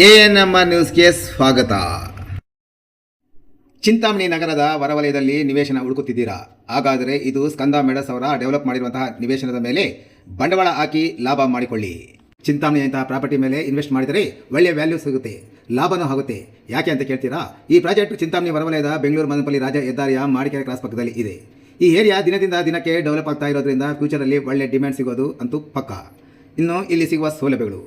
ANMR ನ್ಯೂಸ್ಗೆ ಸ್ವಾಗತ. ಚಿಂತಾಮಣಿ ನಗರದ ಹೊರವಲಯದಲ್ಲಿ ನಿವೇಶನ ಹುಡುಕುತ್ತಿದ್ದೀರಾ? ಹಾಗಾದರೆ ಇದು ಸ್ಕಂದ ಮೆಡಸ್ ಅವರ ಡೆವಲಪ್ ಮಾಡಿರುವಂತಹ ನಿವೇಶನದ ಮೇಲೆ ಬಂಡವಾಳ ಹಾಕಿ ಲಾಭ ಮಾಡಿಕೊಳ್ಳಿ. ಚಿಂತಾಮಣಿಯಂತಹ ಪ್ರಾಪರ್ಟಿ ಮೇಲೆ ಇನ್ವೆಸ್ಟ್ ಮಾಡಿದರೆ ಒಳ್ಳೆಯ ವ್ಯಾಲ್ಯೂ ಸಿಗುತ್ತೆ, ಲಾಭನೂ ಆಗುತ್ತೆ. ಯಾಕೆ ಅಂತ ಕೇಳ್ತೀರಾ? ಈ ಪ್ರಾಜೆಕ್ಟ್ ಚಿಂತಾಮಣಿ ಹೊರವಲಯದ ಬೆಂಗಳೂರು ಮದನಪಲ್ಲಿ ರಾಜ ಹೆದ್ದಾರಿಯ ಮಾಡಿಕೆರೆ ಕ್ರಾಸ್ ಪಕ್ಕದಲ್ಲಿ ಇದೆ. ಈ ಏರಿಯಾ ದಿನದಿಂದ ದಿನಕ್ಕೆ ಡೆವಲಪ್ ಆಗ್ತಾ ಇರೋದ್ರಿಂದ ಫ್ಯೂಚರಲ್ಲಿ ಒಳ್ಳೆ ಡಿಮ್ಯಾಂಡ್ ಸಿಗೋದು ಅಂತೂ ಪಕ್ಕ. ಇನ್ನು ಇಲ್ಲಿ ಸಿಗುವ ಸೌಲಭ್ಯಗಳು: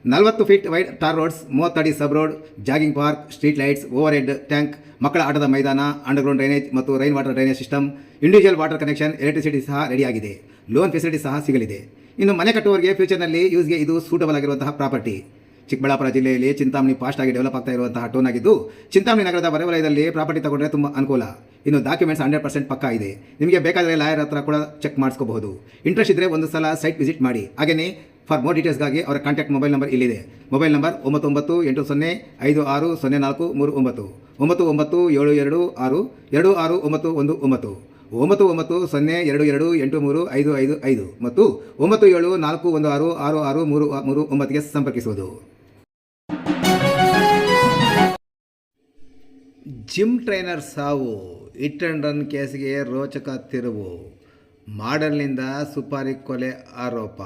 40 ಫೀಟ್ ವೈಡ್ ಟಾರ್ ರೋಡ್ಸ್, 30 ಅಡಿ sub road, jogging park, street lights, over head tank, ಮಕ್ಕಳ ಆಟದ ಮೈದಾನ, ಅಂಡರ್ಗ್ರೌಂಡ್ ಡ್ರೈನೇಜ್ ಮತ್ತು rain water drainage system, individual water connection, electricity ಸಹ ರೆಡಿಯಾಗಿದೆ. ಲೋನ್ ಫೆಸಿಲಿಟಿ ಸಹ ಸಿಗಲಿದೆ. ಇನ್ನು ಮನೆ ಕಟ್ಟುವವರಿಗೆ ಫ್ಯೂಚರ್ನಲ್ಲಿ ಯೂಸ್ಗೆ ಇದು ಸೂಟಬಲ್ ಆಗಿರುವಂತಹ ಪ್ರಾಪರ್ಟಿ. ಚಿಕ್ಕಬಳ್ಳಾಪುರ ಜಿಲ್ಲೆಯಲ್ಲಿ ಚಿಂತಾಮಣಿ ಫಾಸ್ಟ್ ಆಗಿ ಡೆವಲಪ್ ಆಗ್ತಾ ಇರುವಂತಹ ಟೋನ್ ಆಗಿದ್ದು, ಚಿಂತಾಮಣಿ ನಗರದ ಹೊರವಲಯದಲ್ಲಿ ಪ್ರಾಪರ್ಟಿ ತಗೊಂಡ್ರೆ ತುಂಬ ಅನುಕೂಲ. ಇನ್ನು ಡಾಕ್ಯುಮೆಂಟ್ಸ್ 100% ಪಕ್ಕಾ ಇದೆ. ನಿಮಗೆ ಬೇಕಾದರೆ ಲಾಯರ್ ಹತ್ರ ಕೂಡ ಚೆಕ್ ಮಾಡಿಸ್ಕೋಬಹುದು. ಇಂಟ್ರೆಸ್ಟ್ ಇದ್ದರೆ ಒಂದು ಸಲ ಸೈಟ್ ವಿಸಿಟ್ ಮಾಡಿ. ಹಾಗೆಯೇ ಫಾರ್ ಮೋರ್ ಡೀಟೇಲ್ಸ್ಗಾಗಿ ಅವರ ಕಾಂಟ್ಯಾಕ್ಟ್ ಮೊಬೈಲ್ ನಂಬರ್ ಇಲ್ಲಿದೆ. ಮೊಬೈಲ್ ನಂಬರ್ 9980560439, 9972262691, 992022835555 ಮತ್ತು 9741666339ಗೆ ಸಂಪರ್ಕಿಸುವುದು. ಜಿಮ್ ಟ್ರೈನರ್ ಸಾವು, ಹಿಟ್ ಅಂಡ್ ರನ್ ಕೇಸ್ಗೆ ರೋಚಕ ತಿರುವು. ಮಾಡಲ್ನಿಂದ ಸುಪಾರಿ ಕೊಲೆ ಆರೋಪ.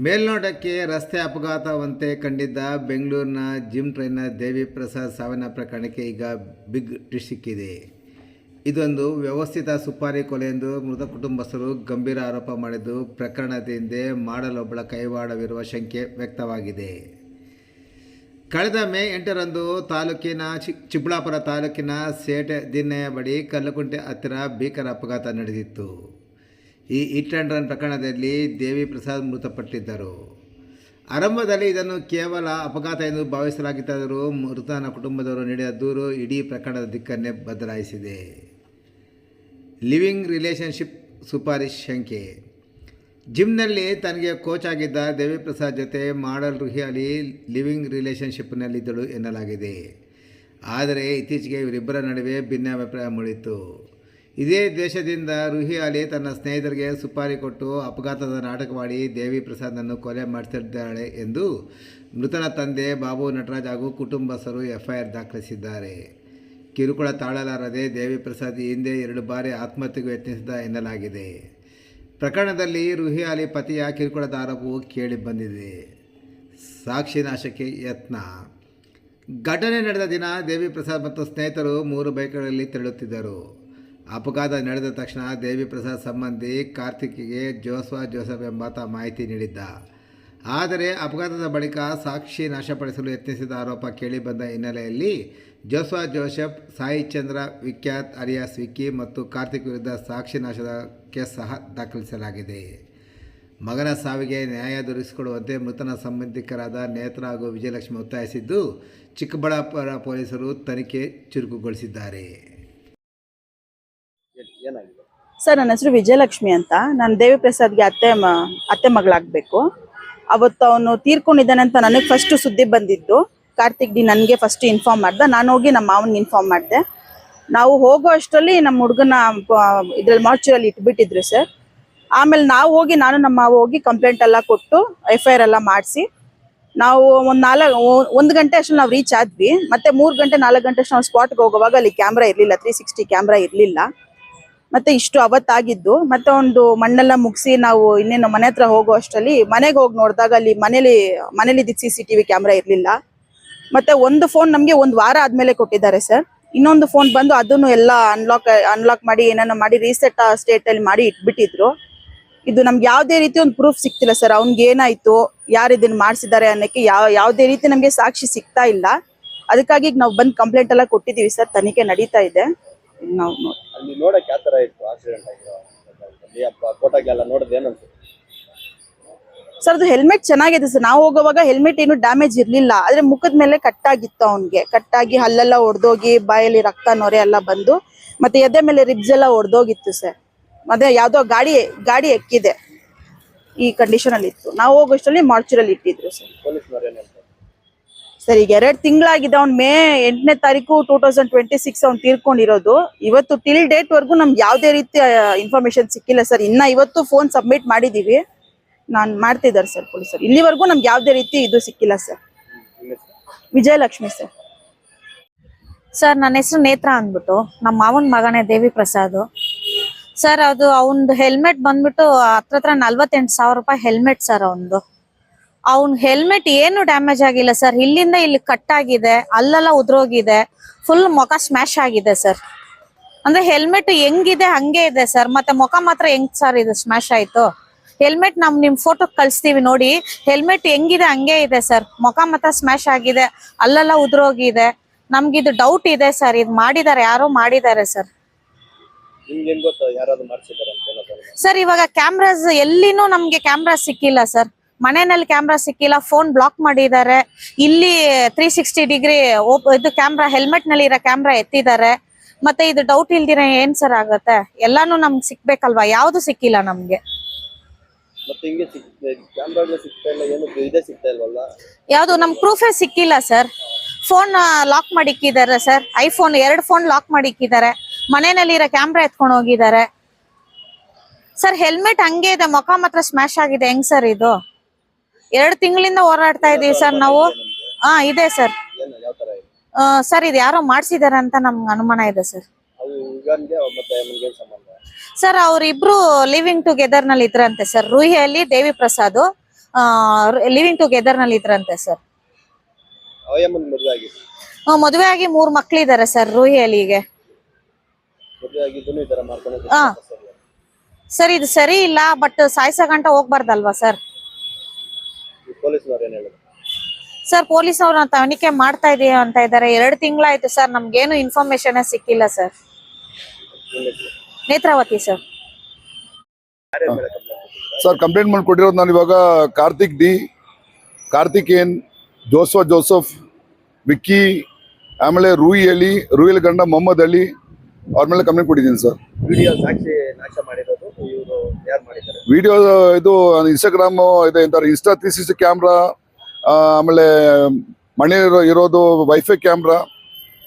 ಮೇಲ್ನೋಟಕ್ಕೆ ರಸ್ತೆ ಅಪಘಾತವಂತೆ ಕಂಡಿದ್ದ ಬೆಂಗಳೂರಿನ ಜಿಮ್ ಟ್ರೈನರ್ ದೇವಿ ಪ್ರಸಾದ್ ಸಾವಿನ ಪ್ರಕರಣಕ್ಕೆ ಈಗ ಬಿಗ್ ಟ್ವಿಸ್ಟ್ ಸಿಕ್ಕಿದೆ. ಇದೊಂದು ವ್ಯವಸ್ಥಿತ ಸುಪಾರಿ ಕೊಲೆ ಎಂದು ಮೃತ ಕುಟುಂಬಸ್ಥರು ಗಂಭೀರ ಆರೋಪ ಮಾಡಿದ್ದು, ಪ್ರಕರಣದ ಹಿಂದೆ ಮಾಡಲೊಬ್ಬಳ ಕೈವಾಡವಿರುವ ಶಂಕೆ ವ್ಯಕ್ತವಾಗಿದೆ. ಕಳೆದ ಮೇ 8ರಂದು ತಾಲೂಕಿನ ಚಿಕ್ಕಬಳ್ಳಾಪುರ ತಾಲೂಕಿನ ಸೇಟೆ ದಿನ್ನೆಯ ಬಳಿ ಕಲ್ಲುಕುಂಟೆ ಹತ್ತಿರ ಭೀಕರ ಅಪಘಾತ ನಡೆದಿತ್ತು. ಈ ಹಿಟ್ ಆ್ಯಂಡ್ ರನ್ ಪ್ರಕರಣದಲ್ಲಿ ದೇವಿ ಪ್ರಸಾದ್ ಮೃತಪಟ್ಟಿದ್ದರು. ಆರಂಭದಲ್ಲಿ ಇದನ್ನು ಕೇವಲ ಅಪಘಾತ ಎಂದು ಭಾವಿಸಲಾಗಿತ್ತಾದರೂ ಮೃತನ ಕುಟುಂಬದವರು ನೀಡಿದ ದೂರು ಇಡೀ ಪ್ರಕರಣದ ದಿಕ್ಕನ್ನೇ ಬದಲಾಯಿಸಿದೆ. ಲಿವಿಂಗ್ ರಿಲೇಷನ್ಶಿಪ್ ಸುಪಾರಿ ಶಂಕೆ. ಜಿಮ್ನಲ್ಲಿ ತನಗೆ ಕೋಚ್ ಆಗಿದ್ದ ದೇವಿ ಪ್ರಸಾದ್ ಜೊತೆ ಮಾಡಲ್ ರುಹಿ ಅಲಿ ಲಿವಿಂಗ್ ರಿಲೇಷನ್ಶಿಪ್ನಲ್ಲಿದ್ದಳು ಎನ್ನಲಾಗಿದೆ. ಆದರೆ ಇತ್ತೀಚೆಗೆ ಇವರಿಬ್ಬರ ನಡುವೆ ಭಿನ್ನಾಭಿಪ್ರಾಯ ಮೂಡಿತ್ತು. ಇದೇ ದೇಶದಿಂದ ರುಹಿ ಅಲಿ ತನ್ನ ಸ್ನೇಹಿತರಿಗೆ ಸುಪಾರಿ ಕೊಟ್ಟು ಅಪಘಾತದ ನಾಟಕವಾಡಿ ದೇವಿ ಪ್ರಸಾದ್ನನ್ನು ಕೊಲೆ ಮಾಡಿಸಿದ್ದಾಳೆ ಎಂದು ಮೃತನ ತಂದೆ ಬಾಬು ನಟರಾಜ್ ಹಾಗೂ ಕುಟುಂಬಸ್ಥರು ಎಫ್ಐಆರ್ ದಾಖಲಿಸಿದ್ದಾರೆ. ಕಿರುಕುಳ ತಾಳಲಾರದೆ ದೇವಿ ಪ್ರಸಾದ್ ಹಿಂದೆ 2 ಬಾರಿ ಆತ್ಮಹತ್ಯೆಗೂ ಯತ್ನಿಸಿದ ಎನ್ನಲಾಗಿದೆ. ಪ್ರಕರಣದಲ್ಲಿ ರುಹಿ ಅಲಿ ಪತಿಯ ಕಿರುಕುಳದ ಆರೋಪವು ಕೇಳಿಬಂದಿದೆ. ಸಾಕ್ಷಿ ನಾಶಕ್ಕೆ ಯತ್ನ. ಘಟನೆ ನಡೆದ ದಿನ ದೇವಿ ಪ್ರಸಾದ್ ಮತ್ತು ಸ್ನೇಹಿತರು 3 ಬೈಕ್ಗಳಲ್ಲಿ ತೆರಳುತ್ತಿದ್ದರು. ಅಪಘಾತ ನಡೆದ ತಕ್ಷಣ ದೇವಿ ಪ್ರಸಾದ್ ಸಂಬಂಧಿ ಕಾರ್ತಿಕ್ಗೆ ಜೋಸೆಫ್ ಎಂಬಾತ ಮಾಹಿತಿ ನೀಡಿದ್ದ. ಆದರೆ ಅಪಘಾತದ ಬಳಿಕ ಸಾಕ್ಷಿ ನಾಶಪಡಿಸಲು ಯತ್ನಿಸಿದ ಆರೋಪ ಕೇಳಿಬಂದ ಹಿನ್ನೆಲೆಯಲ್ಲಿ ಜೋಸೆಫ್, ಸಾಯಿ ಚಂದ್ರ ವಿಖ್ಯಾತ್ ಅಲಿಯಾಸ್ ವಿಕ್ಕಿ ಮತ್ತು ಕಾರ್ತಿಕ್ ವಿರುದ್ಧ ಸಾಕ್ಷಿ ನಾಶದ ಕೇಸ್ ಸಹ ದಾಖಲಿಸಲಾಗಿದೆ. ಮಗನ ಸಾವಿಗೆ ನ್ಯಾಯ ದೊರಕಿಸಿಕೊಡುವಂತೆ ಮೃತನ ಸಂಬಂಧಿಕರಾದ ನೇತ್ರ ಹಾಗೂ ವಿಜಯಲಕ್ಷ್ಮಿ ಒತ್ತಾಯಿಸಿದ್ದು, ಚಿಕ್ಕಬಳ್ಳಾಪುರ ಪೊಲೀಸರು ತನಿಖೆ ಚುರುಕುಗೊಳಿಸಿದ್ದಾರೆ. ಸರ್, ನನ್ನ ಹೆಸರು ವಿಜಯಲಕ್ಷ್ಮಿ ಅಂತ. ನಾನು ದೇವಿ ಪ್ರಸಾದ್ಗೆ ಅತ್ತೆ ಮಗಳಾಗಬೇಕು. ಅವತ್ತು ಅವನು ತೀರ್ಕೊಂಡಿದ್ದಾನೆ ಅಂತ ನನಗೆ ಫಸ್ಟ್ ಸುದ್ದಿ ಬಂದಿದ್ದು. ಕಾರ್ತಿಕ್ ಡಿ ನನಗೆ ಫಸ್ಟ್ ಇನ್ಫಾರ್ಮ್ ಮಾಡ್ದೆ. ನಾನು ಹೋಗಿ ನಮ್ಮ ಮಾವನಿಗೆ ಇನ್ಫಾರ್ಮ್ ಮಾಡಿದೆ. ನಾವು ಹೋಗೋ ಅಷ್ಟರಲ್ಲಿ ನಮ್ಮ ಹುಡುಗನ ಇದ್ರಲ್ಲಿ ಮಾರ್ಚುರಲ್ಲಿ ಇಟ್ಬಿಟ್ಟಿದ್ರು ಸರ್. ಆಮೇಲೆ ನಾವು ಹೋಗಿ ನಾನು ನಮ್ಮ ಮಾವ ಹೋಗಿ ಕಂಪ್ಲೇಂಟ್ ಎಲ್ಲ ಕೊಟ್ಟು FIR ಎಲ್ಲ ಮಾಡಿಸಿ ನಾವು ಒಂದು ಗಂಟೆ ಅಷ್ಟರಲ್ಲಿ ನಾವು ರೀಚ್ ಆದ್ವಿ. ಮತ್ತೆ 3 ಗಂಟೆ 4 ಗಂಟೆ ಅಷ್ಟು ನಾವು ಸ್ಪಾಟ್ಗೆ ಹೋಗುವಾಗ ಅಲ್ಲಿ ಕ್ಯಾಮ್ರಾ ಇರಲಿಲ್ಲ, 360 ಕ್ಯಾಮ್ರಾ ಇರಲಿಲ್ಲ. ಮತ್ತೆ ಇಷ್ಟು ಅವತ್ತಾಗಿದ್ದು. ಮತ್ತೆ ಒಂದು ಮಣ್ಣೆಲ್ಲ ಮುಗಿಸಿ ನಾವು ಇನ್ನೇನು ಮನೆ ಹತ್ರ ಹೋಗೋ ಅಷ್ಟರಲ್ಲಿ ಮನೆಗೆ ಹೋಗಿ ನೋಡಿದಾಗ ಅಲ್ಲಿ ಮನೇಲಿ CCTV ಕ್ಯಾಮ್ರಾ ಇರಲಿಲ್ಲ. ಮತ್ತೆ ಒಂದು ಫೋನ್ ನಮಗೆ 1 ವಾರ ಆದ್ಮೇಲೆ ಕೊಟ್ಟಿದ್ದಾರೆ ಸರ್. ಇನ್ನೊಂದು ಫೋನ್ ಬಂದು ಅದನ್ನು ಎಲ್ಲ ಅನ್ಲಾಕ್ ಮಾಡಿ ಏನೇನೋ ಮಾಡಿ ರೀಸೆಟ್ ಸ್ಟೇಟ್ ಅಲ್ಲಿ ಮಾಡಿ ಇಟ್ಬಿಟ್ಟಿದ್ರು. ಇದು ನಮ್ಗೆ ಯಾವುದೇ ರೀತಿ ಒಂದು ಪ್ರೂಫ್ ಸಿಗ್ತಿಲ್ಲ ಸರ್. ಅವ್ನಿಗೆ ಏನಾಯ್ತು, ಯಾರು ಇದನ್ನ ಮಾಡಿಸಿದ್ದಾರೆ ಅನ್ನೋಕ್ಕೆ ಯಾವುದೇ ರೀತಿ ನಮಗೆ ಸಾಕ್ಷಿ ಸಿಗ್ತಾ ಇಲ್ಲ. ಅದಕ್ಕಾಗಿ ನಾವು ಬಂದು ಕಂಪ್ಲೇಂಟ್ ಎಲ್ಲ ಕೊಟ್ಟಿದ್ದೀವಿ ಸರ್. ತನಿಖೆ ನಡೀತಾ ಇದೆ. ನಾವು ನೋಡಕ್ಕೆ ಯಾವ ತರ ಇತ್ತು ಆಕ್ಸಿಡೆಂಟ್ ಆಗಿರೋ ಸರ್? ಅದು ಹೆಲ್ಮೆಟ್ ಚೆನ್ನಾಗಿದೆ ಸರ್. ನಾವು ಹೋಗುವಾಗ ಹೆಲ್ಮೆಟ್ ಏನು ಡ್ಯಾಮೇಜ್ ಇರ್ಲಿಲ್ಲ. ಆದ್ರೆ ಮುಖದ ಮೇಲೆ ಕಟ್ಟಾಗಿತ್ತು. ಅವನ್ಗೆ ಕಟ್ಟಾಗಿ ಹಲ್ಲೆಲ್ಲ ಒಡೆದೋಗಿ ಬಾಯಲ್ಲಿ ರಕ್ತ ನೊರೆ ಎಲ್ಲ ಬಂದು ಮತ್ತೆ ಎದೆ ಮೇಲೆ ರಿಬ್ಸ್ ಎಲ್ಲ ಒಡೆದೋಗಿತ್ತು ಸರ್. ಮತ್ತೆ ಯಾವ್ದೋ ಗಾಡಿ ಎಕ್ಕಿದೆ ಈ ಕಂಡೀಷನ್ ಅಲ್ಲಿ ಇತ್ತು. ನಾವು ಹೋಗೋಷ್ಟರಲ್ಲಿ ಮಾರ್ಚುರಲ್ಲಿ ಇಟ್ಟಿದ್ರು ಸರ್. ಸರ್, ಈಗ 2 ತಿಂಗಳಾಗಿದೆ. ಅವ್ನು ಮೇ 8ನೇ ತಾರೀಕು 2026 ಅವ್ನು ತೀರ್ಕೊಂಡಿರೋದು. ಇವತ್ತು ಟಿಲ್ ಡೇಟ್ ವರ್ಗು ನಮ್ಗೆ ಯಾವುದೇ ರೀತಿ ಇನ್ಫಾರ್ಮೇಶನ್ ಸಿಕ್ಕಿಲ್ಲ ಸರ್. ಇವತ್ತು ಫೋನ್ ಸಬ್ಮಿಟ್ ಮಾಡಿದೀವಿ. ನಾನ್ ಮಾಡ್ತಿದ್ದಾರೆ ಸರ್ ಪೊಲೀಸರು. ಇಲ್ಲಿವರೆಗೂ ನಮ್ಗೆ ಯಾವ್ದೇ ರೀತಿ ಇದು ಸಿಕ್ಕಿಲ್ಲ ಸರ್. ನಿಮ್ಮ ಹೆಸರು? ವಿಜಯಲಕ್ಷ್ಮಿ ಸರ್. ಸರ್ ನನ್ನ ಹೆಸರು ನೇತ್ರ ಅಂದ್ಬಿಟ್ಟು, ನಮ್ಮ ಮಾವನ ಮಗನೇ ದೇವಿ ಪ್ರಸಾದ್. ಸರ್ ಅದು ಅವನದು ಹೆಲ್ಮೆಟ್ ಬಂದ್ಬಿಟ್ಟು ಹತ್ರ 48,000 ರೂಪಾಯಿ ಹೆಲ್ಮೆಟ್ ಸರ್ ಅವನದು. ಅವ್ನ ಹೆಲ್ಮೆಟ್ ಏನು ಡ್ಯಾಮೇಜ್ ಆಗಿಲ್ಲ ಸರ್. ಇಲ್ಲಿಂದ ಇಲ್ಲಿ ಕಟ್ ಆಗಿದೆ, ಅಲ್ಲೆಲ್ಲ ಉದ್ರೋಗಿದೆ, ಫುಲ್ ಮುಖ ಸ್ಮ್ಯಾಶ್ ಆಗಿದೆ ಸರ್. ಅಂದ್ರೆ ಹೆಲ್ಮೆಟ್ ಹೆಂಗಿದೆ ಹಂಗೆ ಇದೆ ಸರ್. ಮತ್ತೆ ಮುಖ ಮಾತ್ರ ಹೆಂಗ್ ಸರ್ ಇದು ಸ್ಮ್ಯಾಶ್ ಆಯ್ತು? ಹೆಲ್ಮೆಟ್ ನಿಮ್ ಫೋಟೋ ಕಳಿಸ್ತೀವಿ ನೋಡಿ. ಹೆಲ್ಮೆಟ್ ಹೆಂಗಿದೆ ಹಂಗೆ ಇದೆ ಸರ್. ಮುಖ ಮಾತ್ರ ಸ್ಮ್ಯಾಶ್ ಆಗಿದೆ, ಅಲ್ಲೆಲ್ಲ ಉದ್ರೋಗಿದೆ. ನಮ್ಗಿದು ಡೌಟ್ ಇದೆ ಸರ್. ಇದು ಮಾಡಿದ್ದಾರೆ, ಯಾರೋ ಮಾಡಿದ್ದಾರೆ ಸರ್. ನಿಮ್ಗೆ ಹೆಂಗ್ ಗೊತ್ತಾ ಯಾರಾದ್ರೂ ಮಾಡ್ಸಿದಾರೆ ಅಂತ ಏನಾದ್ರು? ಸರ್ ಇವಾಗ ಕ್ಯಾಮ್ರಾಸ್ ಎಲ್ಲಿನೂ ನಮ್ಗೆ ಕ್ಯಾಮ್ರಾ ಸಿಕ್ಕಿಲ್ಲ ಸರ್. ಮನೆಯಲ್ಲಿ ಕ್ಯಾಮ್ರಾ ಸಿಕ್ಕಿಲ್ಲ, ಫೋನ್ ಬ್ಲಾಕ್ ಮಾಡಿದ್ದಾರೆ. ಇಲ್ಲಿ 360 ಡಿಗ್ರಿ ಇದು ಕ್ಯಾಮ್ರಾ, ಹೆಲ್ಮೆಟ್ ನಲ್ಲಿ ಇರೋ ಕ್ಯಾಮ್ರಾ ಎತ್ತಿದ್ದಾರೆ. ಮತ್ತೆ ಇದು ಡೌಟ್ ಇಲ್ದಿರ ಏನ್ ಸರ್ ಆಗತ್ತೆ? ಎಲ್ಲಾನು ನಮ್ಗೆ ಸಿಕ್ಬೇಕಲ್ವಾ? ಯಾವ್ದು ಸಿಕ್ಕಿಲ್ಲ ನಮ್ಗೆ. ಮತ್ತೆ ಹಿಂಗೆ ಕ್ಯಾಮ್ರಾಗಳು ಸಿಗ್ತಾ ಇಲ್ಲ, ಏನು ಇದೇ ಸಿಗ್ತಾ ಇಲ್ವಲ್ಲ? ಯಾವ್ದು ನಮ್ ಪ್ರೂಫೇ ಸಿಕ್ಕಿಲ್ಲ ಸರ್. ಫೋನ್ ಲಾಕ್ ಮಾಡಿಕ್ಕಿದ್ದಾರೆ ಸರ್. ಐಫೋನ್ 2 ಫೋನ್ ಲಾಕ್ ಮಾಡಿಕ್ಕಿದ್ದಾರೆ. ಮನೆಯಲ್ಲಿರೋ ಕ್ಯಾಮ್ರಾ ಎತ್ಕೊಂಡು ಹೋಗಿದ್ದಾರೆ ಸರ್. ಹೆಲ್ಮೆಟ್ ಹಂಗೆ ಇದೆ, ಮುಖ ಮಾತ್ರ ಸ್ಮ್ಯಾಶ್ ಆಗಿದೆ. ಹೆಂಗ್ ಸರ್ ಇದು? 2 ತಿಂಗಳಿಂದ ಹೋರಾಡ್ತಾ ಇದೀವಿ ಸರ್ ನಾವು. ಇದೆ ಸರ್. ಏನು ಯಾವ ತರ ಇದೆ? ಸರ್ ಇದು ಯಾರೋ ಮಾಡ್ಸಿದಾರೆ ಅಂತ ನಮ್ಗೆ ಅನುಮಾನ ಇದೆ ಸರ್. ಅದು ಯುಗಾನ್ಗೆ ಮತ್ತೆ ನಿಮ್ಗೆ ಸಂಬಂಧ? ಸರ್ ಅವ್ರಿಬ್ರು ಲಿವಿಂಗ್ ಟುಗೆದರ್ ನಲ್ಲಿ ಇದ್ರಂತೆ ಸರ್. ರೂಹಿಯಲ್ಲಿ ದೇವಿ ಪ್ರಸಾದ್ ಲಿವಿಂಗ್ ಟುಗೆದರ್ ನಲ್ಲಿ ಇದ್ರಂತೆ ಸರ್. ಅವಯಮ್ಮನ್ ಮದುವೆ ಆಗಿದೆ? ಮದುವೆ ಆಗಿ 3 ಮಕ್ಳಿದ್ದಾರೆ ಸರ್ ರೂಹಿಯಲ್ಲಿಗೆ. ಮದುವೆ ಆಗಿದ್ದೂ ಈ ತರ ಮಾಡ್ಕೊಂಡು ಹಾ ಸರ್ ಇದು ಸರಿ ಇಲ್ಲ. ಬಟ್ ಸಾಯ್ಸ ಗಂಟ ಹೋಗ್ಬಾರ್ದಲ್ವಾ ಸರ್? ಪೊಲೀಸ್ನವ್ರು ಏನ್ ಹೇಳಿದ್ರು? ಸರ್ ಪೊಲೀಸ್ ಅವ್ರನ್ನ ತನಿಖೆ ಮಾಡ್ತಾ ಇದೀವಿ ಅಂತ ಇದ್ದಾರೆ. 2 ತಿಂಗಳಾಯ್ತು ಸರ್. ನಮ್ಗೇನು ಇನ್ಫಾರ್ಮೇಶನ್ ಸಿಕ್ಕಿಲ್ಲ ಸರ್. ನಿಮ್ಮ ಹೆಸರು? ನೇತ್ರಾವತಿ ಸರ್. ಯಾರ್ಯಾರ ಮೇಲೆ ಕಂಪ್ಲೇಂಟ್ ಕೊಟ್ಟಿದ್ದೀರಾ? ಸರ್ ಕಂಪ್ಲೇಂಟ್ ಮಾಡಿ ಕೊಟ್ಟಿರೋದು ನಾನು ಇವಾಗ ಕಾರ್ತಿಕೇನ್, ಜೋಸಫ್, ವಿಕ್ಕಿ, ಆಮೇಲೆ ರೂಹಿಯಲ್ಲಿ ಗಂಡ ಮೊಹಮ್ಮದ್ ಅಲಿ ಅವ್ರ ಮೇಲೆ ಕಂಪ್ಲೇಂಟ್ ಕೊಟ್ಟಿದ್ದೀನಿ ಸರ್. ವಿಡಿಯೋ ಸಾಕ್ಷಿ ನಾಶ ಮಾಡಿರೋದು ಇವರು ಯಾರು ಮಾಡಿದ್ದಾರೆ? ವಿಡಿಯೋ ಇದು ಇನ್ಸ್ಟಾಗ್ರಾಮ್ ಇದೆ ಅಂತಾರೆ, ಇನ್ಸ್ಟಾ 360 ಕ್ಯಾಮ್ರಾ, ಆಮೇಲೆ ಮನೆ ಇರೋದು ವೈಫೈ ಕ್ಯಾಮ್ರಾ,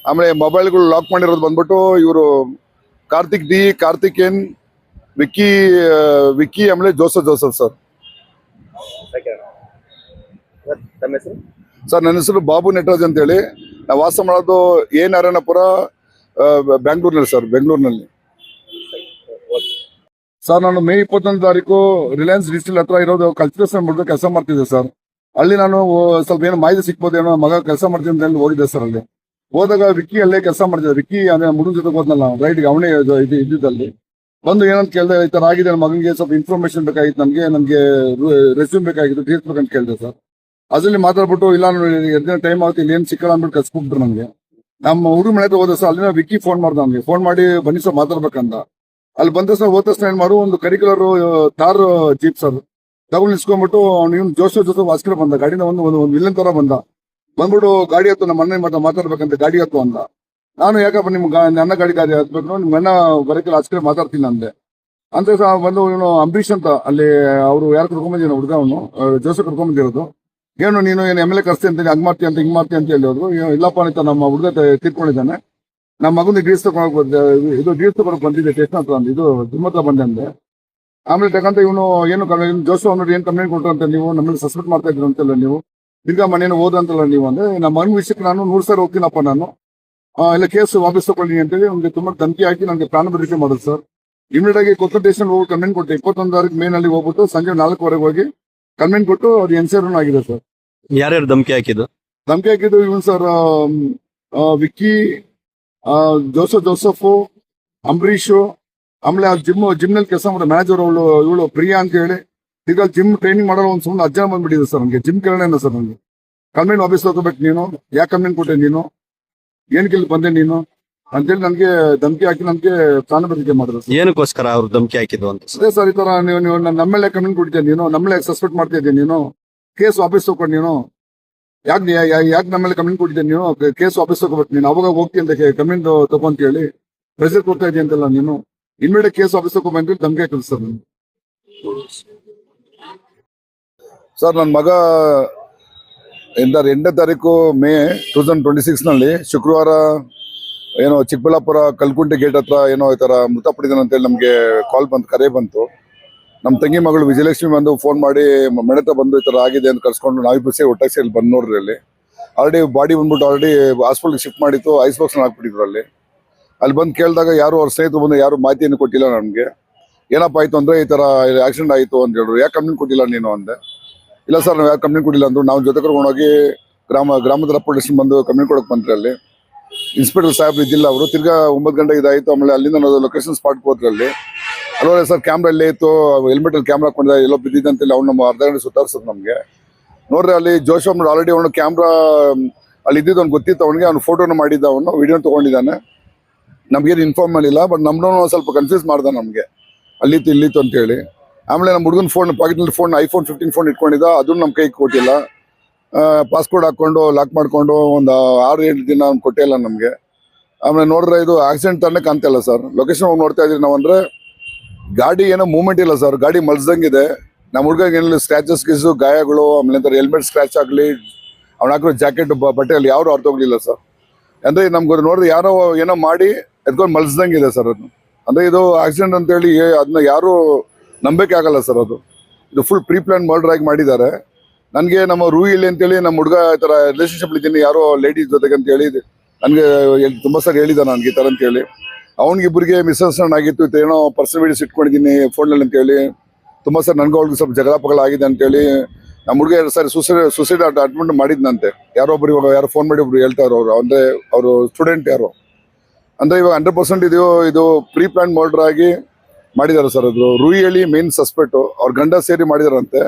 ಆಮೇಲೆ ಮೊಬೈಲ್ಗಳು ಲಾಕ್ ಮಾಡಿರೋದು ಬಂದ್ಬಿಟ್ಟು ಇವರು ಕಾರ್ತಿಕೇನ್, ವಿಕ್ಕಿ ಆಮೇಲೆ ಜೋಸಫ್ ಸರ್. ತಮ್ಮ ಹೆಸರು? ಸರ್ ನನ್ನ ಹೆಸರು ಬಾಬು ನಟರಾಜ್ ಅಂತೇಳಿ. ನಾವು ವಾಸ ಮಾಡೋದು ಎ ನಾರಾಯಣಪುರ, ಬೆಂಗಳೂರಿನಲ್ಲಿ. ಸರ್ ನಾನು ಮೇ 21 ತಾರೀಕು ರಿಲಯನ್ಸ್ ಡಿಸ್ಟಿಲ್ ಹತ್ರ ಇರೋದು ಕಲ್ಚರಲ್ ಬಿಟ್ಟು ಕೆಲಸ ಮಾಡ್ತಿದ್ದೆ ಸರ್. ಅಲ್ಲಿ ನಾನು ಸ್ವಲ್ಪ ಏನೋ ಮಾಹಿತಿ ಸಿಕ್ಬೋದೇನೋ, ಮಗ ಕೆಲಸ ಮಾಡ್ತೀನಿ ಅಂತ ಹೋಗಿದ್ದೆ ಸರ್. ಅಲ್ಲಿ ಹೋದಾಗ ವಿಕ್ಕಿ ಅಲ್ಲೇ ಕೆಲಸ ಮಾಡ್ತಿದ್ದೆ. ವಿಕ್ಕಿ ಅಂದ್ರೆ ಮುಡುಗ ಜೊತೆ ಹೋದ್ನಲ್ಲ ರೈಡ್ಗೆ, ಅವನೇ ಇದ್ದಿದ್ದಲ್ಲಿ ಬಂದು ಏನಂತ ಕೇಳಿದೆ, ಈ ತರ ಆಗಿದೆ ನನ್ನ ಮಗನಿಗೆ, ಸ್ವಲ್ಪ ಇನ್ಫಾರ್ಮೇಶನ್ ಬೇಕಾಗಿತ್ತು, ನನ್ಗೆ ರೆಸ್ಯೂಮ್ ಬೇಕಾಗಿತ್ತು, ತೀರ್ಸ್ಬೇಕಂತ ಕೇಳಿದೆ ಸರ್. ಅದ್ರಲ್ಲಿ ಮಾತಾಡ್ಬಿಟ್ಟು ಇಲ್ಲ ಎರಡು ಟೈಮ್ ಆಗುತ್ತೆ, ಇಲ್ಲಿ ಏನ್ ಸಿಕ್ಕಲ್ಲ ಅಂದ್ಬಿಟ್ಟು ಕಳ್ಸ್ಬಿಟ್ರು ನನ್ಗೆ. ನಮ್ಮ ಹುಡುಗ ಮನೆ ಹತ್ರ ಹೋದ ಸರ್. ಅಲ್ಲಿನ ವಿಕ್ಕಿ ಫೋನ್ ಮಾಡ್ದ ನನ್ಗೆ, ಫೋನ್ ಮಾಡಿ ಬನ್ನಿ ಸರ್ ಮಾತಾಡ್ಬೇಕಂತ. ಅಲ್ಲಿ ಬಂದ ಸರ್ ಹೋದ ತಕ್ಷಣ ಏನ್ ಮಾಡು, ಒಂದು ಕರಿಕ್ಯುಲರ್ ತಾರ್ ಜೀಪ್ ಸರ್ ತಗೊಂಡು ನಿಲ್ಸ್ಕೊಂಡ್ಬಿಟ್ಟು ನೀವು ಜೋಸಫ್ ವಾಸ್ಕರ ಬಂದ ಗಾಡಿನ ಒಂದು ವಿಲನ್ ತರ ಬಂದ್ಬಿಟ್ಟು ಗಾಡಿ ಹತ್ತು ನಮ್ಮ ಅಣ್ಣ ಮಾತಾಡ್ಬೇಕಂತ ಗಾಡಿ ಹತ್ತು ಅಂದ. ನಾನು ಯಾಕಪ್ಪ ನನ್ನ ಗಾಡಿ ಹತ್ಬೇಕು, ನಿಮ್ಮ ಅಣ್ಣ ಬರಕ್ಕೆ ಆಸ್ಕರ ಮಾತಾಡ್ತೀನಿ ಅಂದೆ. ಅಂತ ಬಂದು ಇವನು ಅಂಬರೀಶ್ ಅಂತ ಅಲ್ಲಿ ಅವರು ಯಾರು ಕರ್ಕೊಂಬಂದಿನ ಹುಡುಗ, ಅವನು ಜೋಸಫ್ ಕರ್ಕೊಂಬಂದಿರೋದು. ಏನು ನೀನು ಏನು MLA ಕರ್ಸ್ತಿ ಅಂತ ಹಂಗ್ ಮಾಡ್ತೀಯ ಅಂತ ಹಿಂಗ್ ಮಾಡ್ತೀಯ ಅಂತ ಹೇಳಿದ್ರು. ಇಲ್ಲಪ್ಪ ಅಂತ ನಮ್ಮ ಹುಡುಗ ತೀರ್ಕೊಂಡಿದ್ದಾನೆ, ನಮ್ಮ ಮಗನ ಡೀಲ್ಸ್ ತಗೊಂಡ್ ಬಂದಿದ್ದೆ ಸ್ಟೇಷನ್ ಹತ್ರ ಅಂದ, ಇದು ಜಿಮ್ ಹತ್ರ ಬಂದೆ ಅಂದೆ. ಆಮೇಲೆ ತಕ್ಕಂತ ಇವನು ಏನು ಜೋಸಫ್ ಅವ್ರು ಏನ್ ಕಂಪ್ಲೇಂಟ್ ಕೊಟ್ಟರು ಅಂತ, ನೀವು ನಮ್ಮಲ್ಲಿ ಸಸ್ಪೆಕ್ಟ್ ಮಾಡ್ತಾ ಇದ್ರು ಅಂತಲ್ಲ, ನೀವು ತಿರ್ಗಾ ಮನೇನು ಹೋದಂತಲ್ಲ ನೀವು ಅಂದ್ರೆ, ನಮ್ಮ ಮಗನ ವಿಷಯಕ್ಕೆ ನಾನು 100 ಸಾರಿ ಹೋಗ್ತೀನಪ್ಪ ನಾನು, ಇಲ್ಲ ಕೇಸ್ ವಾಪಸ್ ತಗೊಳ್ಳಿ ಅಂತೇಳಿ ನಮ್ಗೆ ತುಂಬಾ ಧಮಕಿ ಹಾಕಿ ನನಗೆ ಪ್ರಾಣ ಬೆದರಿಕೆ ಮಾಡೋದು ಸರ್. ಇಮಿಡಿಯೇಟ್ ಆಗಿ ಕೊಪ್ಪಳ ಸ್ಟೇಷನ್ ಹೋಗಿ ಕಂಪ್ಲೇಂಟ್ ಕೊಟ್ಟೆ. 21 ತಾರೀಕು ಮೇನಲ್ಲಿ ಹೋಗ್ಬಿಟ್ಟು ಸಂಜೆ 4:00ವರೆಗೆ ಹೋಗಿ ಕಂಪ್ಲೇಂಟ್ ಕೊಟ್ಟು ಅದು ಎನ್ಸೈರ್ ಆಗಿದೆ ಸರ್. ಯಾರ್ಯಾರು ಧಮಕಿ ಹಾಕಿದ್ದು? ಧಮಕಿ ಹಾಕಿದ್ದು ಇವನು ಸರ್, ವಿಕ್ಕಿ, ಜೋಸಫ್, ಅಂಬರೀಶ್, ಆಮೇಲೆ ಆ ಜಿಮ್ ನಲ್ಲಿ ಕೆಲಸ ಮಾಡೋ ಮ್ಯಾನೇಜರ್ ಇವಳು ಪ್ರಿಯಾ ಅಂತ ಹೇಳಿ. ಈಗ ಜಿಮ್ ಟ್ರೈನಿಂಗ್ ಮಾಡೋ ಒಂದು ಸುಮ್ಮನೆ ಅಜ್ಜ ಬಂದ್ಬಿಟ್ಟಿದೆ ಸರ್ ನನಗೆ. ಜಿಮ್ ಕೇಳೋಣ ಸರ್ ನನಗೆ ಕಂಪ್ಲೇಂಟ್ ವಾಪಸ್ ತಗೋಬೇಕು, ನೀನು ಯಾಕೆ ಕಂಪ್ಲೇಂಟ್ ಕೊಟ್ಟೆ, ನೀನು ಏನಕ್ಕೆ ಇಲ್ಲಿ ಬಂದೆ ನೀನು ಅಂತೇಳಿ ನನಗೆ ಧಮಕಿ ಹಾಕಿ ನನಗೆ ಪ್ರಾಣ ಬೆದರಿಕೆ ಮಾಡಿದ್ರು. ಏನಕ್ಕೋಸ್ಕರ ಅವ್ರು ಧಮಕಿ ಹಾಕಿದ್ದು ಅಂತ? ಅದೇ ಸರ್, ಈ ತರ ನೀವು ನಮ್ಮೇಲೆ ಕಂಪ್ಲೇಂಟ್ ಕೊಟ್ಟಿದ್ದೆ, ನೀನು ನಮ್ಮಲ್ಲೇ ಸಸ್ಪೆಕ್ಟ್ ಮಾಡ್ತಾ ಇದ್ದೀನಿ, ನೀನು ಕೇಸ್ ವಾಪಸ್ ತಗೊಂಡು ನೀನು ಯಾಕೆ ನಮ್ಮಲ್ಲಿ ಕಂಪ್ಲೇಂಟ್ ಕೊಟ್ಟಿದ್ದೆ, ನೀನು ಕೇಸ್ ವಾಪಸ್ ತಗೋಬೇಕು, ನೀನು ಅವಾಗ ಹೋಗ್ತೀನಿ ಅಂತ ಕಂಪ್ಲೇಂಟ್ ತಗೊಂತ ಹೇಳಿ ಪ್ರೆಸರ್ ಕೊಡ್ತಾ ಇದೆಯಾ ಅಂತೆಲ್ಲ, ನೀನು ಇನ್ಮೇಲೆ ಕೇಸ್ ವಾಪಸ್ ತಗೊಂಡು ಧಮಕಿ ಹಾಕಿದ್ರು ಸರ್. ಸರ್ ನನ್ನ ಮಗ 8ನೇ ತಾರೀಕು ಮೇ 2026 ನಲ್ಲಿ ಶುಕ್ರವಾರ ಏನೋ ಚಿಕ್ಕಬಳ್ಳಾಪುರ ಕಲ್ಕುಂಟೆ ಗೇಟ್ ಹತ್ರ ಏನೋ ಈ ತರ ಮೃತಪಟ್ಟಿದ್ದಾನೆ ಅಂತೇಳಿ ನಮ್ಗೆ ಕರೆ ಬಂತು. ನಮ್ಮ ತಂಗಿ ಮಗಳು ವಿಜಯಲಕ್ಷ್ಮಿ ಬಂದು ಫೋನ್ ಮಾಡಿ ಮನೆ ಹತ್ರ ಬಂದು ಈ ಥರ ಆಗಿದೆ ಅಂತ ಕರ್ಸ್ಕೊಂಡು ನಾವಿಬ್ಬರು ಸೇರಿ ಒಟ್ಟಾಗಿ ಸೇರಿ ಬಂದು ನೋಡ್ರಿ ಅಲ್ಲಿ ಆಲ್ರೆಡಿ ಬಾಡಿ ಬಂದ್ಬಿಟ್ಟು ಆಲ್ರೆಡಿ ಹಾಸ್ಪಿಟಲ್ಗೆ ಶಿಫ್ಟ್ ಮಾಡಿತ್ತು ಐಸ್ ಬಾಕ್ಸ್ ಹಾಕ್ಬಿಟ್ಟಿದ್ರು ಅಲ್ಲಿ ಬಂದು ಕೇಳಿದಾಗ ಯಾರು ಅವ್ರ ಸ್ನೇಹಿತರು ಬಂದು ಯಾರು ಮಾಹಿತಿಯನ್ನು ಕೊಟ್ಟಿಲ್ಲ ನಮಗೆ. ಏನಪ್ಪ ಆಯಿತು ಅಂದರೆ ಈ ಥರ ಆಕ್ಸಿಡೆಂಟ್ ಆಯಿತು ಅಂತ ಹೇಳಿದ್ರು. ಯಾಕೆ ಕಂಪ್ಲೇಂಟ್ ಕೊಟ್ಟಿಲ್ಲ ನೀನು ಅಂದೆ. ಇಲ್ಲ ಸರ್ ನಾವು ಯಾಕೆ ಕಂಪ್ಲೇಂಟ್ ಕೊಟ್ಟಿಲ್ಲ ಅಂದರು. ನಾವು ಜೊತೆ ಕರ್ಕೊಂಡೋಗಿ ಗ್ರಾಮದ ಪೊಲೀಸ್ ಬಂದು ಕಂಪ್ಲೇಂಟ್ ಕೊಡೋಕೆ ಬಂದ್ರಿ. ಅಲ್ಲಿ ಇನ್ಸ್ಪೆಕ್ಟರ್ ಸಾಹೇಬ್ರು ಇದ್ದಿಲ್ಲ, ಅವರು ತಿರ್ಗಾ 9 ಗಂಟೆಗೆ ಇದಾಯಿತು. ಆಮೇಲೆ ಅಲ್ಲಿಂದ ನಾವು ಲೊಕೇಶನ್ ಸ್ಪಾಟ್ಗೆ ಹೋದ್ರಿ. ಅಲ್ಲಿ ಅಲ್ಲೋರೆ ಸರ್ ಕ್ಯಾಮ್ರಾ ಇಲ್ಲೇ ಇತ್ತು, ಹೆಲ್ಮೆಟಲ್ಲಿ ಕ್ಯಾಮ್ರಾ ಹಾಕೊಂಡಿದ್ದ ಎಲ್ಲೋ ಬಿದ್ದಿದ್ದಂತೇಳಿ ಅವ್ನು ನಮ್ಮ ಅರ್ಧ ಗಂಟೆ ಸುತ್ತಾಡ್ಸೋದು ನಮಗೆ. ನೋಡ್ರಿ ಅಲ್ಲಿ ಜೋಶ್ ಅವ್ನು ಆಲ್ರೆಡಿ ಅವನು ಕ್ಯಾಮ್ರಾ ಅಲ್ಲಿ ಇದ್ದಿದ್ದು ಅವ್ನು ಗೊತ್ತಿತ್ತು ಅವನಿಗೆ. ಅವ್ನು ಫೋಟೋನ ಮಾಡಿದ್ದ, ಅವನು ವಿಡಿಯೋ ತೊಗೊಂಡಿದ್ದಾನೆ. ನಮಗೇನು ಇನ್ಫಾರ್ಮ್ ಮಾಡಿಲ್ಲ, ಬಟ್ ನಮ್ಮನ್ನು ಸ್ವಲ್ಪ ಕನ್ಫ್ಯೂಸ್ ಮಾಡ್ದ ನಮಗೆ ಇಲ್ಲಿತ್ತು ಅಂತೇಳಿ. ಆಮೇಲೆ ನಮ್ಮ ಹುಡುಗನ ಫೋನ್ ಪಾಕೆಟ್ನಲ್ಲಿ ಫೋನ್ iPhone 15 ಫೋನ್ ಇಟ್ಕೊಂಡಿದ್ದ, ಅದನ್ನು ನಮ್ಮ ಕೈಗೆ ಕೊಟ್ಟಿಲ್ಲ. ಪಾಸ್ಕೋಡ್ ಹಾಕ್ಕೊಂಡು ಲಾಕ್ ಮಾಡ್ಕೊಂಡು ಒಂದು 6-7 ದಿನ ಅವ್ನು ಕೊಟ್ಟೇ ಇಲ್ಲ ನಮಗೆ. ಆಮೇಲೆ ನೋಡಿದ್ರೆ ಇದು ಆಕ್ಸಿಡೆಂಟ್ ತಾನೇ ಕಾಣ್ತಾ ಇಲ್ಲ ಸರ್. ಲೊಕೇಶನ್ ಹೋಗಿ ನೋಡ್ತಾ ಇದ್ರಿ ನಾವು. ಅಂದರೆ ಗಾಡಿ ಏನೋ ಮೂವ್ಮೆಂಟ್ ಇಲ್ಲ ಸರ್, ಗಾಡಿ ಮಲ್ಸ್ದಂಗಿದೆ. ನಮ್ಮ ಹುಡುಗಗೆ ಏನಿಲ್ಲ ಸ್ಕ್ರಾಚಸ್ ಗೀಸು ಗಾಯಗಳು, ಆಮೇಲೆ ನಂತರ ಹೆಲ್ಮೆಟ್ ಸ್ಕ್ರಾಚ್ ಆಗಲಿ, ಅವ್ನು ಹಾಕಿರೋ ಜಾಕೆಟ್ ಬಟ್ಟೆಯಲ್ಲಿ ಯಾರು ಅರ್ಥ ಹೋಗ್ಲಿಲ್ಲ ಸರ್. ಅಂದರೆ ನಮ್ಗೆ ನೋಡಿದ್ರೆ ಯಾರೋ ಏನೋ ಮಾಡಿ ಎದ್ಕೊಂಡು ಮಲ್ಸ್ದಂಗಿದೆ ಸರ್ ಅದು. ಅಂದರೆ ಇದು ಆಕ್ಸಿಡೆಂಟ್ ಅಂತೇಳಿ ಅದನ್ನ ಯಾರು ನಂಬಕ್ಕೆ ಆಗಲ್ಲ ಸರ್. ಇದು ಫುಲ್ ಪ್ರೀ ಪ್ಲಾನ್ ಮರ್ಡರ್ ಆಗಿ ಮಾಡಿದ್ದಾರೆ. ನನಗೆ ನಮ್ಮ ರೂಹಿಲಿ ಅಂತೇಳಿ ನಮ್ಮ ಹುಡುಗ ಈ ಥರ ರಿಲೇಷನ್ಶಿಪ್ ಇದ್ದೀನಿ ಯಾರೋ ಲೇಡೀಸ್ ಜೊತೆಗೆ ಅಂತೇಳಿ ನನಗೆ ತುಂಬ ಸರ್ ಹೇಳಿದ ನನಗೆ ಈ ಥರ ಅಂತೇಳಿ. ಅವ್ನಿಗಿಬ್ಬರಿಗೆ ಮಿಸ್ಅಂಡರ್ಸ್ಟ್ಯಾಂಡ್ ಆಗಿತ್ತು, ಏನೋ ಪರ್ಸನಲ್ ವೀಡಿಯೋಸ್ ಇಟ್ಕೊಂಡಿದ್ದೀನಿ ಫೋನಲ್ಲಿ ಅಂತೇಳಿ. ತುಂಬ ಸರ್ ನನಗೂ ಅವ್ಳಿಗೆ ಸ್ವಲ್ಪ ಜಗಳ ಆಗಿದೆ ಅಂತೇಳಿ ನಮ್ಮ ಹುಡುಗ 2 ಸಾರಿ ಸುಸೈಡ್ ಅಟೆಂಪ್ಟ್ ಮಾಡಿದ್ನಂತೆ. ಯಾರೊಬ್ರು ಇವಾಗ ಯಾರೋ ಫೋನ್ ಮಾಡಿ ಒಬ್ರು ಹೇಳ್ತಾರೆ ಅವರು, ಅಂದರೆ ಅವರು ಸ್ಟೂಡೆಂಟ್ ಯಾರು. ಅಂದರೆ ಇವಾಗ 100% ಇದು ಪ್ರೀ ಪ್ಲಾನ್ ಮರ್ಡರ್ ಆಗಿ ಮಾಡಿದ್ದಾರೆ ಸರ್. ಅದು ರೂಹಿಯಲ್ಲಿ ಮೇನ್ ಸಸ್ಪೆಕ್ಟು, ಅವ್ರ ಗಂಡ ಸೇರಿ ಮಾಡಿದಾರಂತೆ.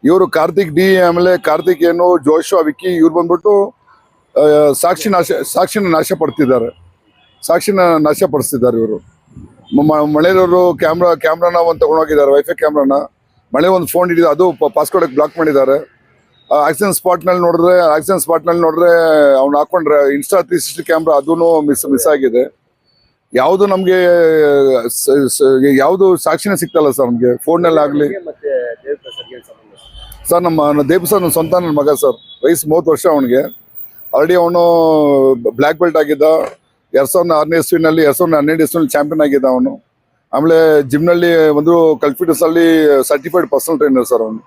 ಇವರು ಕಾರ್ತಿಕ್ ಡಿ, ಆಮೇಲೆ ಕಾರ್ತಿಕ್ ಏನು, ಜೋಶು, ವಿಕ್ಕಿ, ಇವ್ರು ಬಂದ್ಬಿಟ್ಟು ಸಾಕ್ಷಿನ ನಾಶಪಡಿಸ್ತಿದ್ದಾರೆ ಇವರು. ಮಳೆಯವರು ಕ್ಯಾಮ್ರಾನ ಒಂದು ತಗೊಂಡೋಗಿದ್ದಾರೆ, ವೈಫೈ ಕ್ಯಾಮ್ರಾನ. ಮಳೆ ಒಂದು ಫೋನ್ ಹಿಡಿದು ಅದು ಪಾಸ್ಕೋರ್ಡ್ ಬ್ಲಾಕ್ ಮಾಡಿದ್ದಾರೆ. ಆಕ್ಸಿಡೆಂಟ್ ಸ್ಪಾಟ್ನಲ್ಲಿ ನೋಡಿದ್ರೆ ಅವ್ನು ಹಾಕೊಂಡ್ರೆ ಇನ್ಸ್ಟಾ 360 ಕ್ಯಾಮ್ರಾ ಅದೂ ಮಿಸ್ ಆಗಿದೆ. ಯಾವುದು ನಮಗೆ ಯಾವುದು ಸಾಕ್ಷಿನೇ ಸಿಗ್ತಲ್ಲ ಸರ್ ನಮಗೆ ಫೋನ್ನಲ್ಲಿ ಆಗಲಿ. ಮತ್ತೆ ದೇವಪ್ರಸಾದ್ಗೆ ಏನ್ ಸಂಬಂಧ ಸರ್ ನಮ್ಮ ದೇವಪ್ರಸಾದ್ ನನ್ನ ಸ್ವಂತ ನನ್ನ ಮಗ ಸರ್. ವಯಸ್ಸು 30 ವರ್ಷ ಅವನಿಗೆ. ಆಲ್ರೆಡಿ ಅವನು ಬ್ಲ್ಯಾಕ್ ಬೆಲ್ಟ್ ಆಗಿದ್ದ. 2006ನೇ ಇಸ್ವಿನಲ್ಲಿ 2012 ಇಸ್ವಿನಲ್ಲಿ ಚಾಂಪಿಯನ್ ಆಗಿದ್ದ ಅವನು. ಆಮೇಲೆ ಜಿಮ್ನಲ್ಲಿ ಒಂದು ಕಲ್ಫಿಟರ್ಸಲ್ಲಿ ಸರ್ಟಿಫೈಡ್ ಪರ್ಸನಲ್ ಟ್ರೈನರ್ ಸರ್ ಅವನು.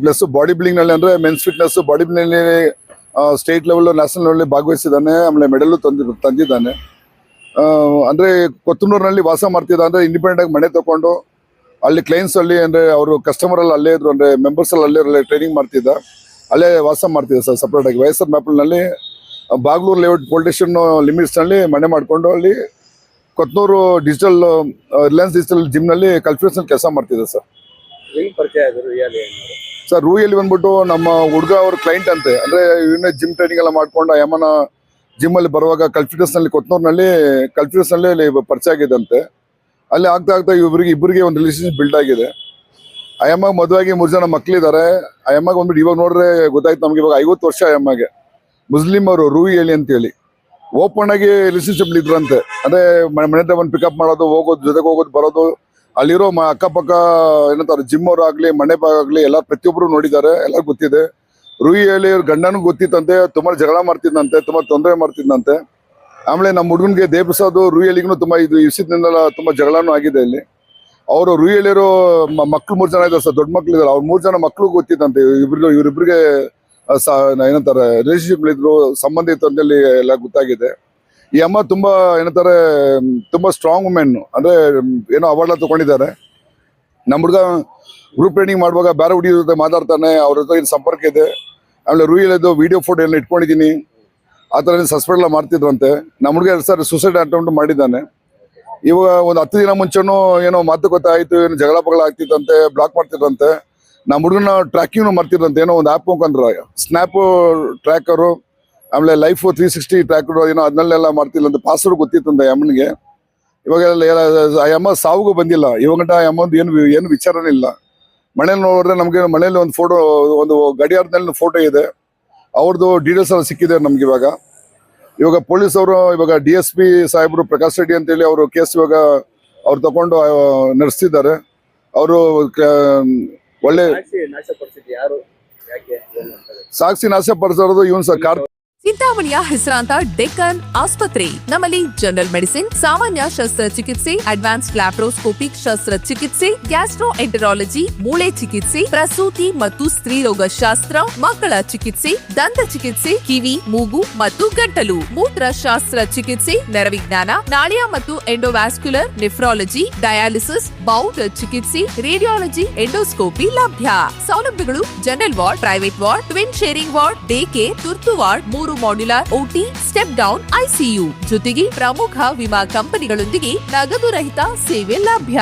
ಪ್ಲಸ್ ಬಾಡಿ ಬಿಲ್ಡಿಂಗ್ನಲ್ಲಿ ಅಂದರೆ ಮೆನ್ಸ್ ಫಿಟ್ನೆಸ್ ಬಾಡಿ ಬಿಲ್ಡಿಂಗ್ನಲ್ಲಿ ಸ್ಟೇಟ್ ಲೆವೆಲ್ ನ್ಯಾಷನಲ್ ಲೆವೆಲ್ ಭಾಗವಹಿಸಿದ್ದಾನೆ. ಆಮೇಲೆ ಮೆಡಲು ತಂದಿದ್ದಾನೆ. ಅಂದರೆ ಕೊತ್ತನೂರಿನಲ್ಲಿ ವಾಸ ಮಾಡ್ತಿದ್ದ. ಅಂದರೆ ಇಂಡಿಪೆಂಡೆಂಟ್ ಆಗಿ ಮನೆ ತಗೊಂಡು ಅಲ್ಲಿ ಕ್ಲೈಂಟ್ಸ್ ಅಲ್ಲಿ ಅಂದರೆ ಅವರು ಕಸ್ಟಮರ್ ಎಲ್ಲ ಅಲ್ಲೇ ಇದ್ರು, ಅಂದರೆ ಮೆಂಬರ್ಸ್ ಎಲ್ಲ ಅಲ್ಲೇ ಟ್ರೈನಿಂಗ್ ಮಾಡ್ತಿದ್ದ, ಅಲ್ಲೇ ವಾಸ ಮಾಡ್ತಿದ್ದ ಸರ್. ಸಪ್ರೇಟ್ ಆಗಿ ವಯಸ್ಸರ್ ಮ್ಯಾಪಲ್ನಲ್ಲಿ ಬಾಗ್ಲೂರು ಲೇಔಟ್ ಪೊಲೀಸ್ ಸ್ಟೇಷನ್ ಲಿಮಿಟ್ಸ್ನಲ್ಲಿ ಮನೆ ಮಾಡಿಕೊಂಡು ಅಲ್ಲಿ ಕೊತ್ತನೂರು ರಿಲಯನ್ಸ್ ಡಿಜಿಟಲ್ ಜಿಮ್ನಲ್ಲಿ ಕಲ್ಫ್ಯೂಷನ್ ಕೆಲಸ ಮಾಡ್ತಿದ್ದೆ ಸರ್. ಹೆಂಗ್ ಪರಿಚಯ ಆದ್ರು ರಿಯಾಲಿ ಸರ್ ರೂಹಿಯಲ್ಲಿ ಬಂದ್ಬಿಟ್ಟು ನಮ್ಮ ಹುಡುಗ ಅವ್ರ ಕ್ಲೈಂಟ್ ಅಂತೆ. ಅಂದರೆ ಇವನ್ನೇ ಜಿಮ್ ಟ್ರೈನಿಂಗ್ ಎಲ್ಲ ಮಾಡ್ಕೊಂಡು ಯಮನ ಜಿಮ್ಮಲ್ಲಿ ಬರುವಾಗ ಕೊತ್ತನೂರಿನಲ್ಲಿ ಪರಿಚಯ ಆಗಿದಂತೆ. ಅಲ್ಲಿ ಆಗ್ತಾ ಇಬ್ಬರಿಗೆ ಒಂದು ರಿಲೇಷನ್ಶಿಪ್ ಬಿಲ್ಡ್ ಆಗಿದೆ. ಅಯ್ಯಮ್ಮಗೆ ಮದುವಾಗಿ 3 ಜನ ಮಕ್ಕಳಿದ್ದಾರೆ. ಅಯ್ಯಮ್ಮಗೆ ಬಂದ್ಬಿಟ್ಟು ಇವಾಗ ನೋಡ್ರೆ ಗೊತ್ತಾಯ್ತು ನಮ್ಗೆ, ಇವಾಗ 50 ವರ್ಷ ಅಯ್ಯಮ್ಮಗೆ. ಮುಸ್ಲಿಂ ಅವರು ರೂಹಿಯಲ್ಲಿ ಅಂತೇಳಿ ಓಪನ್ ಆಗಿ ರಿಲೇಷನ್ಶಿಪ್ ಇದ್ರಂತೆ. ಅಂದರೆ ಮನೆ ಹತ್ರ ಬಂದು ಪಿಕಪ್ ಮಾಡೋದು, ಹೋಗೋದು, ಜೊತೆಗೆ ಹೋಗೋದು, ಬರೋದು. ಅಲ್ಲಿರೋ ಅಕ್ಕಪಕ್ಕ ಏನಂತಾರೆ ಜಿಮ್ ಅವ್ರು ಆಗಲಿ ಮನೆ ಆಗಲಿ ಎಲ್ಲ ಪ್ರತಿಯೊಬ್ಬರು ನೋಡಿದ್ದಾರೆ, ಎಲ್ಲ ಗೊತ್ತಿದೆ. ರೂಹಿಯಲ್ಲಿ ಗಂಡನೂ ಗೊತ್ತಿತ್ತಂತೆ, ತುಂಬ ಜಗಳ ಮಾಡ್ತಿದ್ದಂತೆ, ತುಂಬ ತೊಂದರೆ ಮಾಡ್ತಿದ್ದಂತೆ. ಆಮೇಲೆ ನಮ್ಮ ಹುಡುಗನಿಗೆ ದೇವಪ್ರಸಾದ್ ರೂಹಿಯಲ್ಲಿಗೂ ತುಂಬ ಇದು ಇಸಿದ್ರಿಂದೆಲ್ಲ ತುಂಬ ಜಗಳನೂ ಆಗಿದೆ ಇಲ್ಲಿ. ಅವರು ರೂಹಿಯಲ್ಲಿರೋ ಮಕ್ಳು 3 ಜನ ಇದ್ದಾರೆ ಸರ್, ದೊಡ್ಡ ಮಕ್ಳು ಇದ್ದಾರೆ. ಅವ್ರು 3 ಜನ ಮಕ್ಳು ಗೊತ್ತಿತ್ತಂತೆ ಇವರಿಬ್ಬರಿಗೆ ಏನಂತಾರೆ ರಿಲೇಶನ್ಶಿಪ್ ಇದ್ರು, ಸಂಬಂಧ ಇತ್ತು ಅಂತೇಳಿ ಎಲ್ಲ ಗೊತ್ತಾಗಿದೆ. ಈ ಅಮ್ಮ ತುಂಬಾ ಏನಂತಾರೆ ತುಂಬಾ ಸ್ಟ್ರಾಂಗ್ ವುಮೆನ್. ಅಂದ್ರೆ ಏನೋ ಅವಾರ್ಡ್ ತಗೊಂಡಿದ್ದಾರೆ. ನಮ್ಮ ಹುಡುಗ ಗ್ರೂಪ್ ಟ್ರೈನಿಂಗ್ ಮಾಡುವಾಗ ಬೇರೆ ಹುಡುಗಿರ ಜೊತೆ ಮಾತಾಡ್ತಾನೆ, ಅವ್ರ ಜೊತೆ ಸಂಪರ್ಕ ಇದೆ. ಆಮೇಲೆ ರೂಹಿಯಲ್ಲಿದ್ದು ವಿಡಿಯೋ ಫೋಟೋ ಎಲ್ಲ ಇಟ್ಕೊಂಡಿದ್ದೀನಿ, ಆ ಥರ ಸಸ್ಪೆಂಡ್ ಎಲ್ಲ ಮಾಡ್ತಿದ್ರಂತೆ. ನಮ್ಮ ಹುಡುಗ 2 ಸಾರಿ ಸುಸೈಡ್ ಅಟೆಂಪ್ಟ್ ಮಾಡಿದ್ದಾನೆ. ಇವಾಗ ಒಂದು 10 ದಿನ ಮುಂಚೆನೂ ಏನೋ ಮಾತುಕತೆ ಆಯಿತು, ಏನೋ ಜಗಳ ಆಗ್ತಿತ್ತಂತೆ, ಬ್ಲಾಕ್ ಮಾಡ್ತಿದ್ರಂತೆ. ನಮ್ಮ ಹುಡುಗನ ಟ್ರ್ಯಾಕಿಂಗ್ ಮಾಡ್ತಿದ್ರಂತೆ, ಏನೋ ಒಂದು ಆ್ಯಪ್ ಮುಖಾಂತರ ಸ್ನ್ಯಾಪ್ ಟ್ರ್ಯಾಕರು, ಆಮೇಲೆ ಲೈಫ್ 360 ಟ್ರ್ಯಾಕರು ಏನೋ ಅದನ್ನೆಲ್ಲ ಮಾಡ್ತಿಲ್ಲಂತೆ. ಪಾಸ್ವರ್ಡ್ ಗೊತ್ತಿತ್ತಂತೆ ಅಮ್ಮನಿಗೆ. ಇವಾಗ ಆ ಅಮ್ಮ ಸಾವಿಗೂ ಬಂದಿಲ್ಲ ಇವಾಗ. ಆ ಅಮ್ಮಂದು ಏನು ವಿಚಾರನೇ ಇಲ್ಲ. ಮನೇಲಿ ನೋಡಿದ್ರೆ ನಮಗೆ ಮನೇಲಿ ಒಂದು ಫೋಟೋ, ಒಂದು ಗಡಿಯಾರದಲ್ಲಿ ಫೋಟೋ ಇದೆ, ಅವ್ರದ್ದು ಡೀಟೇಲ್ಸ್ ಎಲ್ಲ ಸಿಕ್ಕಿದೆ ನಮ್ಗೆ. ಇವಾಗ ಪೊಲೀಸ್ ಅವರು ಇವಾಗ DSP ಸಾಹೇಬರು ಪ್ರಕಾಶ್ ರೆಡ್ಡಿ ಅಂತೇಳಿ ಅವರು ಕೇಸ್ ಇವಾಗ ಅವ್ರು ತಗೊಂಡು ನಡೆಸ್ತಿದ್ದಾರೆ. ಅವರು ಒಳ್ಳೆ ನಾಶಪಡಿಸಿದ್ದು ಯಾರು, ಯಾಕೆ ಸಾಕ್ಷಿ ನಾಶ ಪಡಿಸೋದು ಇವನು ಸರ್. ಚಿಂತಾಮಣಿಯ ಹೆಸರಾಂತ ಡೆಕ್ಕನ್ ಆಸ್ಪತ್ರೆ. ನಮ್ಮಲ್ಲಿ ಜನರಲ್ ಮೆಡಿಸಿನ್, ಸಾಮಾನ್ಯ ಶಸ್ತ್ರಚಿಕಿತ್ಸೆ, ಅಡ್ವಾನ್ಸ್ಡ್ ಲ್ಯಾಪ್ರೋಸ್ಕೋಪಿಕ್ ಶಸ್ತ್ರಚಿಕಿತ್ಸೆ, ಗ್ಯಾಸ್ಟ್ರೋಎಂಟರಾಲಜಿ, ಮೂಳೆ ಚಿಕಿತ್ಸೆ, ಪ್ರಸೂತಿ ಮತ್ತು ಸ್ತ್ರೀರೋಗ ಶಾಸ್ತ್ರ, ಮಕ್ಕಳ ಚಿಕಿತ್ಸೆ, ದಂತ ಚಿಕಿತ್ಸೆ, ಕಿವಿ, ಮೂಗು ಮತ್ತು ಗಂಟಲು, ಮೂತ್ರಶಾಸ್ತ್ರ ಚಿಕಿತ್ಸೆ, ನರವಿಜ್ಞಾನ, ನಾಳಿಯ ಮತ್ತು ಎಂಡೋವ್ಯಾಸ್ಕ್ಯುಲರ್, ನೆಫ್ರಾಲಜಿ, ಡಯಾಲಿಸಿಸ್, ಬೌಲ್ ಚಿಕಿತ್ಸೆ, ರೇಡಿಯಾಲಜಿ, ಎಂಡೋಸ್ಕೋಪಿ ಲಭ್ಯ. ಸೌಲಭ್ಯಗಳು general ward, private ward, twin sharing ward, day care, ತುರ್ತು ward, 3 modular OT, step down ICU ಜೊತೆಗೆ ಪ್ರಮುಖ ವಿಮಾ ಕಂಪನಿಗಳೊಂದಿಗೆ ನಗದು ರಹಿತ ಸೇವೆ ಲಭ್ಯ.